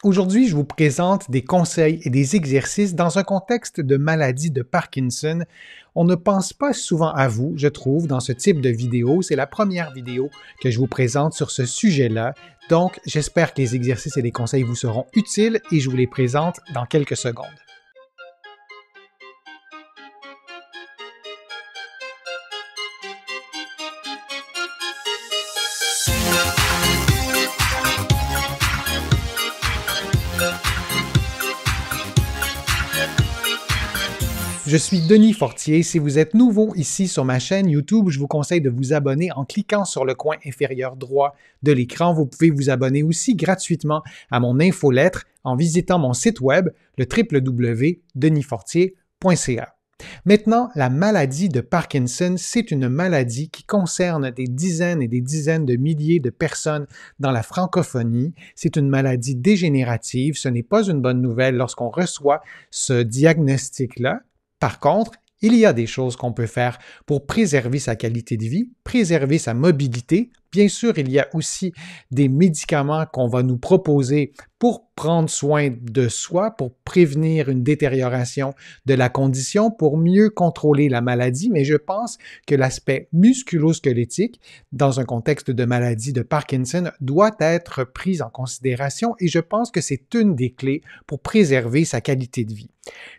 Aujourd'hui, je vous présente des conseils et des exercices dans un contexte de maladie de Parkinson. On ne pense pas souvent à vous, je trouve, dans ce type de vidéo. C'est la première vidéo que je vous présente sur ce sujet-là. Donc, j'espère que les exercices et les conseils vous seront utiles et je vous les présente dans quelques secondes. Je suis Denis Fortier. Si vous êtes nouveau ici sur ma chaîne YouTube, je vous conseille de vous abonner en cliquant sur le coin inférieur droit de l'écran. Vous pouvez vous abonner aussi gratuitement à mon infolettre en visitant mon site web, le www.denisfortier.ca. Maintenant, la maladie de Parkinson, c'est une maladie qui concerne des dizaines et des dizaines de milliers de personnes dans la francophonie. C'est une maladie dégénérative. Ce n'est pas une bonne nouvelle lorsqu'on reçoit ce diagnostic-là. Par contre, il y a des choses qu'on peut faire pour préserver sa qualité de vie, préserver sa mobilité. Bien sûr, il y a aussi des médicaments qu'on va nous proposer pour prendre soin de soi, pour prévenir une détérioration de la condition, pour mieux contrôler la maladie, mais je pense que l'aspect musculo-squelettique, dans un contexte de maladie de Parkinson, doit être pris en considération et je pense que c'est une des clés pour préserver sa qualité de vie.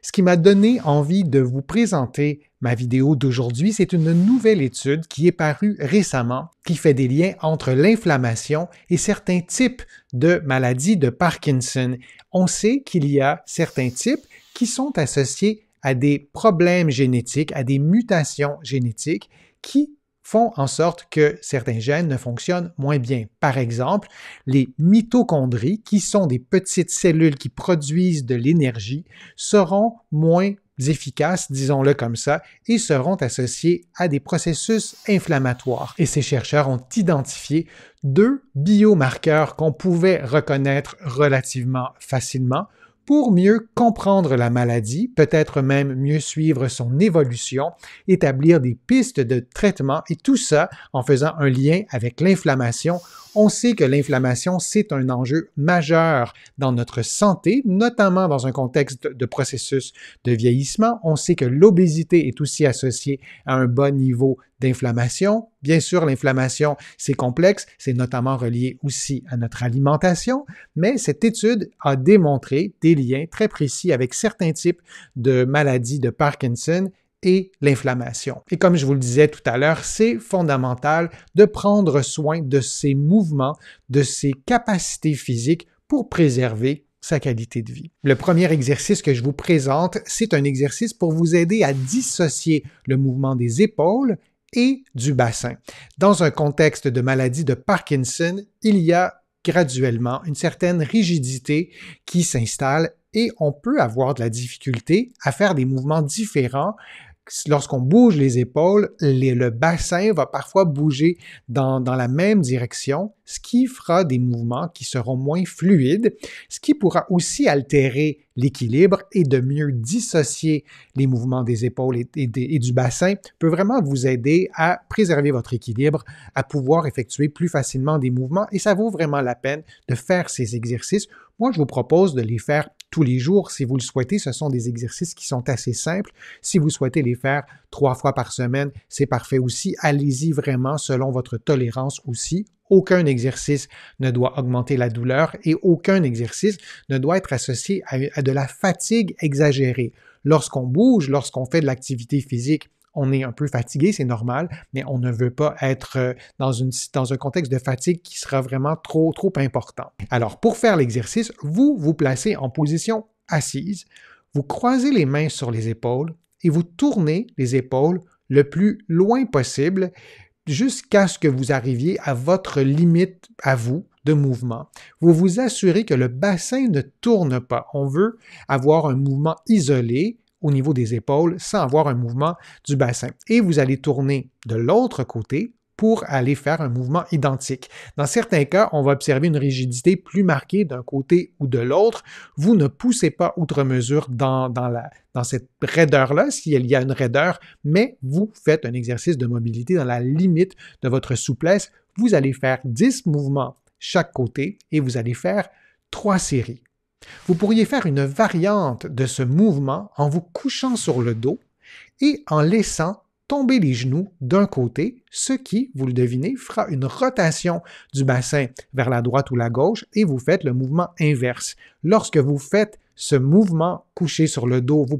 Ce qui m'a donné envie de vous présenter ma vidéo d'aujourd'hui, c'est une nouvelle étude qui est parue récemment, qui fait des liens entre l'inflammation et certains types de maladies de Parkinson. On sait qu'il y a certains types qui sont associés à des problèmes génétiques, à des mutations génétiques qui font en sorte que certains gènes ne fonctionnent moins bien. Par exemple, les mitochondries, qui sont des petites cellules qui produisent de l'énergie, seront moins efficaces, disons-le comme ça, et seront associés à des processus inflammatoires. Et ces chercheurs ont identifié deux biomarqueurs qu'on pouvait reconnaître relativement facilement pour mieux comprendre la maladie, peut-être même mieux suivre son évolution, établir des pistes de traitement et tout ça en faisant un lien avec l'inflammation. On sait que l'inflammation, c'est un enjeu majeur dans notre santé, notamment dans un contexte de processus de vieillissement. On sait que l'obésité est aussi associée à un bas niveau d'inflammation. Bien sûr, l'inflammation, c'est complexe, c'est notamment relié aussi à notre alimentation, mais cette étude a démontré des liens très précis avec certains types de maladies de Parkinson et l'inflammation. Et comme je vous le disais tout à l'heure, c'est fondamental de prendre soin de ses mouvements, de ses capacités physiques pour préserver sa qualité de vie. Le premier exercice que je vous présente, c'est un exercice pour vous aider à dissocier le mouvement des épaules et du bassin. Dans un contexte de maladie de Parkinson, il y a graduellement une certaine rigidité qui s'installe et on peut avoir de la difficulté à faire des mouvements différents. Lorsqu'on bouge les épaules, le bassin va parfois bouger dans la même direction, ce qui fera des mouvements qui seront moins fluides, ce qui pourra aussi altérer l'équilibre et de mieux dissocier les mouvements des épaules et du bassin peut vraiment vous aider à préserver votre équilibre, à pouvoir effectuer plus facilement des mouvements et ça vaut vraiment la peine de faire ces exercices. Moi, je vous propose de les faire tous les jours si vous le souhaitez. Ce sont des exercices qui sont assez simples. Si vous souhaitez les faire 3 fois par semaine, c'est parfait aussi. Allez-y vraiment selon votre tolérance aussi. Aucun exercice ne doit augmenter la douleur et aucun exercice ne doit être associé à de la fatigue exagérée. Lorsqu'on bouge, lorsqu'on fait de l'activité physique, on est un peu fatigué, c'est normal, mais on ne veut pas être dans un contexte de fatigue qui sera vraiment trop important. Alors, pour faire l'exercice, vous vous placez en position assise, vous croisez les mains sur les épaules et vous tournez les épaules le plus loin possible jusqu'à ce que vous arriviez à votre limite à vous de mouvement. Vous vous assurez que le bassin ne tourne pas. On veut avoir un mouvement isolé au niveau des épaules sans avoir un mouvement du bassin. Et vous allez tourner de l'autre côté pour aller faire un mouvement identique. Dans certains cas, on va observer une rigidité plus marquée d'un côté ou de l'autre. Vous ne poussez pas outre mesure dans cette raideur-là, s'il y a une raideur, mais vous faites un exercice de mobilité dans la limite de votre souplesse. Vous allez faire 10 mouvements chaque côté et vous allez faire 3 séries. Vous pourriez faire une variante de ce mouvement en vous couchant sur le dos et en laissant tomber les genoux d'un côté, ce qui, vous le devinez, fera une rotation du bassin vers la droite ou la gauche et vous faites le mouvement inverse. Lorsque vous faites ce mouvement couché sur le dos, vous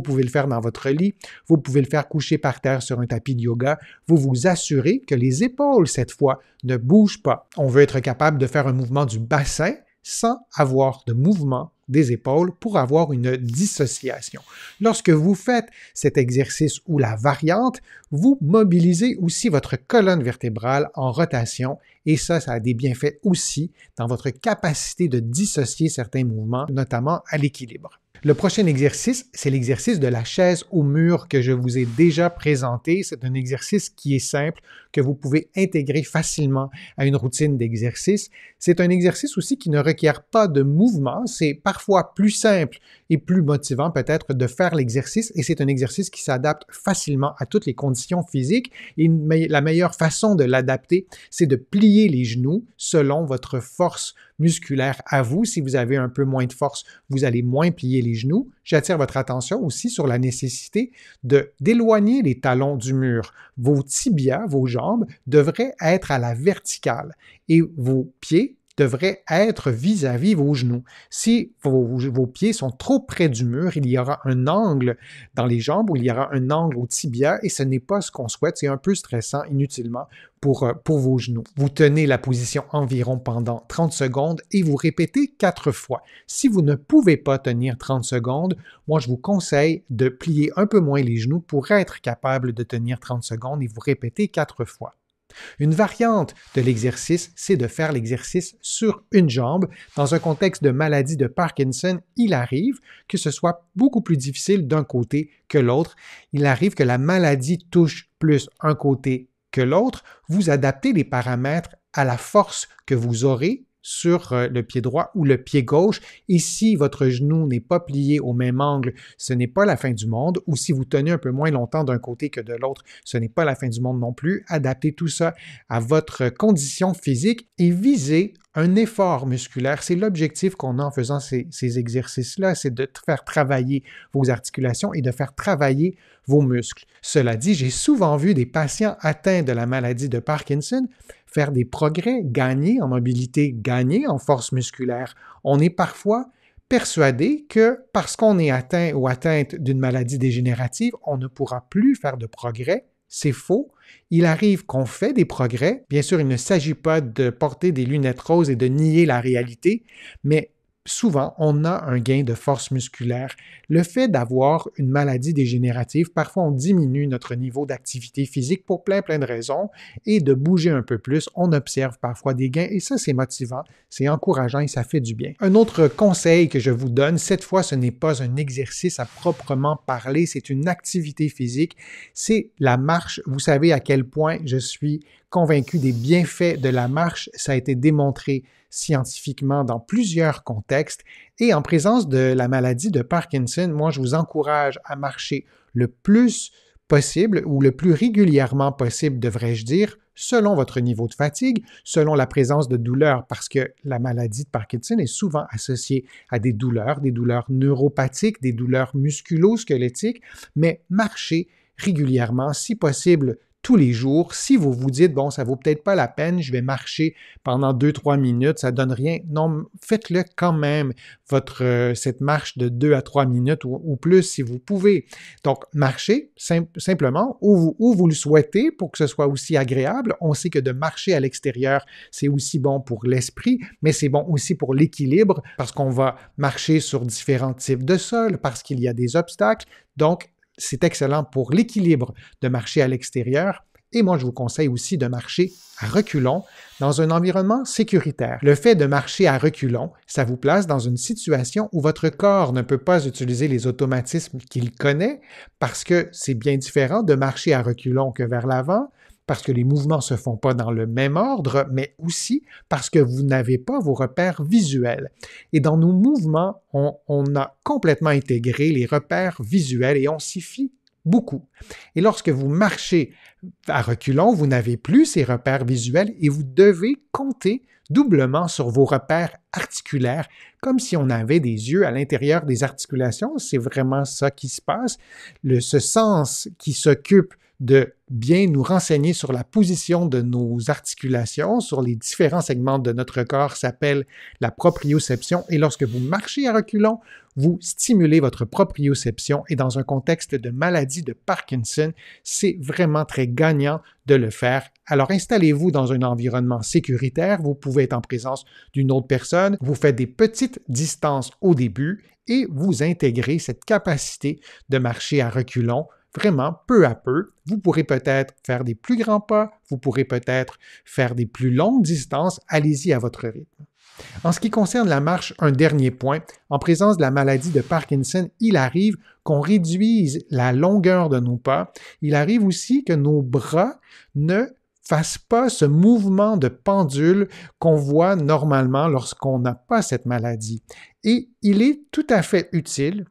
pouvez le faire dans votre lit, vous pouvez le faire couché par terre sur un tapis de yoga. Vous vous assurez que les épaules, cette fois, ne bougent pas. On veut être capable de faire un mouvement du bassin sans avoir de mouvement des épaules pour avoir une dissociation. Lorsque vous faites cet exercice ou la variante, vous mobilisez aussi votre colonne vertébrale en rotation et ça a des bienfaits aussi dans votre capacité de dissocier certains mouvements, notamment à l'équilibre. Le prochain exercice, c'est l'exercice de la chaise au mur que je vous ai déjà présenté. C'est un exercice qui est simple, que vous pouvez intégrer facilement à une routine d'exercice. C'est un exercice aussi qui ne requiert pas de mouvement. C'est parfois plus simple et plus motivant peut-être de faire l'exercice et c'est un exercice qui s'adapte facilement à toutes les conditions physiques. Et la meilleure façon de l'adapter, c'est de plier les genoux selon votre force musculaire à vous. Si vous avez un peu moins de force, vous allez moins plier les genoux. J'attire votre attention aussi sur la nécessité d'éloigner les talons du mur. Vos tibias, vos jambes, devraient être à la verticale et vos pieds devraient être vis-à-vis vos genoux. Si vos pieds sont trop près du mur, il y aura un angle dans les jambes ou il y aura un angle au tibia et ce n'est pas ce qu'on souhaite. C'est un peu stressant inutilement pour vos genoux. Vous tenez la position environ pendant 30 secondes et vous répétez 4 fois. Si vous ne pouvez pas tenir 30 secondes, moi je vous conseille de plier un peu moins les genoux pour être capable de tenir 30 secondes et vous répétez 4 fois. Une variante de l'exercice, c'est de faire l'exercice sur une jambe. Dans un contexte de maladie de Parkinson, il arrive que ce soit beaucoup plus difficile d'un côté que l'autre. Il arrive que la maladie touche plus un côté que l'autre. Vous adaptez les paramètres à la force que vous aurez sur le pied droit ou le pied gauche. Et si votre genou n'est pas plié au même angle, ce n'est pas la fin du monde. Ou si vous tenez un peu moins longtemps d'un côté que de l'autre, ce n'est pas la fin du monde non plus. Adaptez tout ça à votre condition physique et visez un effort musculaire. C'est l'objectif qu'on a en faisant ces exercices-là, c'est de faire travailler vos articulations et de faire travailler vos muscles. Cela dit, j'ai souvent vu des patients atteints de la maladie de Parkinson faire des progrès, gagner en mobilité, gagner en force musculaire. On est parfois persuadé que parce qu'on est atteint ou atteinte d'une maladie dégénérative, on ne pourra plus faire de progrès. C'est faux. Il arrive qu'on fait des progrès. Bien sûr, il ne s'agit pas de porter des lunettes roses et de nier la réalité, mais souvent, on a un gain de force musculaire. Le fait d'avoir une maladie dégénérative, parfois on diminue notre niveau d'activité physique pour plein de raisons et de bouger un peu plus, on observe parfois des gains et ça, c'est motivant, c'est encourageant et ça fait du bien. Un autre conseil que je vous donne, cette fois, ce n'est pas un exercice à proprement parler, c'est une activité physique, c'est la marche. Vous savez à quel point je suis convaincu des bienfaits de la marche. Ça a été démontré scientifiquement dans plusieurs contextes. Et en présence de la maladie de Parkinson, moi, je vous encourage à marcher le plus possible ou le plus régulièrement possible, devrais-je dire, selon votre niveau de fatigue, selon la présence de douleurs, parce que la maladie de Parkinson est souvent associée à des douleurs neuropathiques, des douleurs musculo-squelettiques, mais marcher régulièrement, si possible, tous les jours. Si vous vous dites, bon, ça vaut peut-être pas la peine, je vais marcher pendant 2-3 minutes, ça donne rien. Non, faites-le quand même, cette marche de 2 à 3 minutes ou plus si vous pouvez. Donc, marchez simplement où vous le souhaitez pour que ce soit aussi agréable. On sait que de marcher à l'extérieur, c'est aussi bon pour l'esprit, mais c'est bon aussi pour l'équilibre parce qu'on va marcher sur différents types de sols, parce qu'il y a des obstacles. Donc, c'est excellent pour l'équilibre de marcher à l'extérieur. Et moi, je vous conseille aussi de marcher à reculons dans un environnement sécuritaire. Le fait de marcher à reculons, ça vous place dans une situation où votre corps ne peut pas utiliser les automatismes qu'il connaît parce que c'est bien différent de marcher à reculons que vers l'avant, parce que les mouvements ne se font pas dans le même ordre, mais aussi parce que vous n'avez pas vos repères visuels. Et dans nos mouvements, on a complètement intégré les repères visuels et on s'y fie beaucoup. Et lorsque vous marchez à reculons, vous n'avez plus ces repères visuels et vous devez compter doublement sur vos repères articulaires, comme si on avait des yeux à l'intérieur des articulations. C'est vraiment ça qui se passe. Ce sens qui s'occupe de bien nous renseigner sur la position de nos articulations, sur les différents segments de notre corps, s'appelle la proprioception. Et lorsque vous marchez à reculons, vous stimulez votre proprioception. Et dans un contexte de maladie de Parkinson, c'est vraiment très gagnant de le faire. Alors installez-vous dans un environnement sécuritaire. Vous pouvez être en présence d'une autre personne. Vous faites des petites distances au début et vous intégrez cette capacité de marcher à reculons. Vraiment, peu à peu, vous pourrez peut-être faire des plus grands pas, vous pourrez peut-être faire des plus longues distances, allez-y à votre rythme. En ce qui concerne la marche, un dernier point, en présence de la maladie de Parkinson, il arrive qu'on réduise la longueur de nos pas, il arrive aussi que nos bras ne fassent pas ce mouvement de pendule qu'on voit normalement lorsqu'on n'a pas cette maladie. Et il est tout à fait utile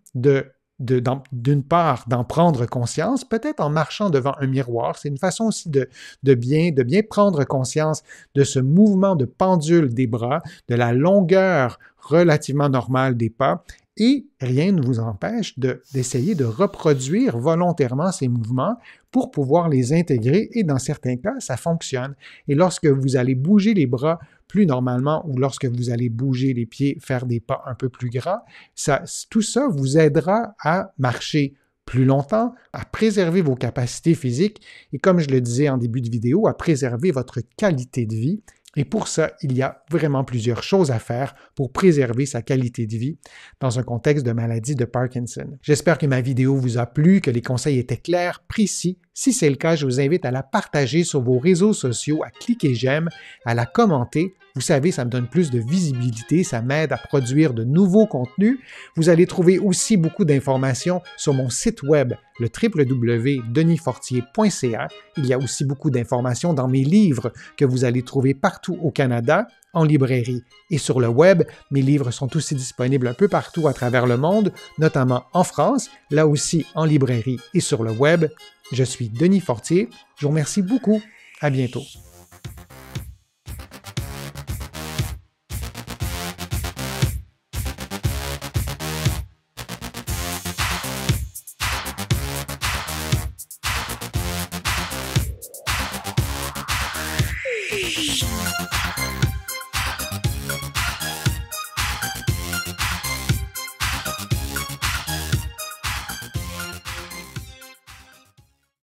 d'une part, d'en prendre conscience, peut-être en marchant devant un miroir. C'est une façon aussi de bien prendre conscience de ce mouvement de pendule des bras, de la longueur relativement normale des pas, et rien ne vous empêche d'essayer de reproduire volontairement ces mouvements pour pouvoir les intégrer, et dans certains cas, ça fonctionne. Et lorsque vous allez bouger les bras plus normalement, ou lorsque vous allez bouger les pieds, faire des pas un peu plus grands, tout ça vous aidera à marcher plus longtemps, à préserver vos capacités physiques et, comme je le disais en début de vidéo, à préserver votre qualité de vie. Et pour ça, il y a vraiment plusieurs choses à faire pour préserver sa qualité de vie dans un contexte de maladie de Parkinson. J'espère que ma vidéo vous a plu, que les conseils étaient clairs, précis. Si c'est le cas, je vous invite à la partager sur vos réseaux sociaux, à cliquer j'aime, à la commenter. Vous savez, ça me donne plus de visibilité, ça m'aide à produire de nouveaux contenus. Vous allez trouver aussi beaucoup d'informations sur mon site web, le www.denisfortier.ca. Il y a aussi beaucoup d'informations dans mes livres que vous allez trouver partout au Canada, en librairie et sur le web. Mes livres sont aussi disponibles un peu partout à travers le monde, notamment en France, là aussi en librairie et sur le web. Je suis Denis Fortier. Je vous remercie beaucoup. À bientôt.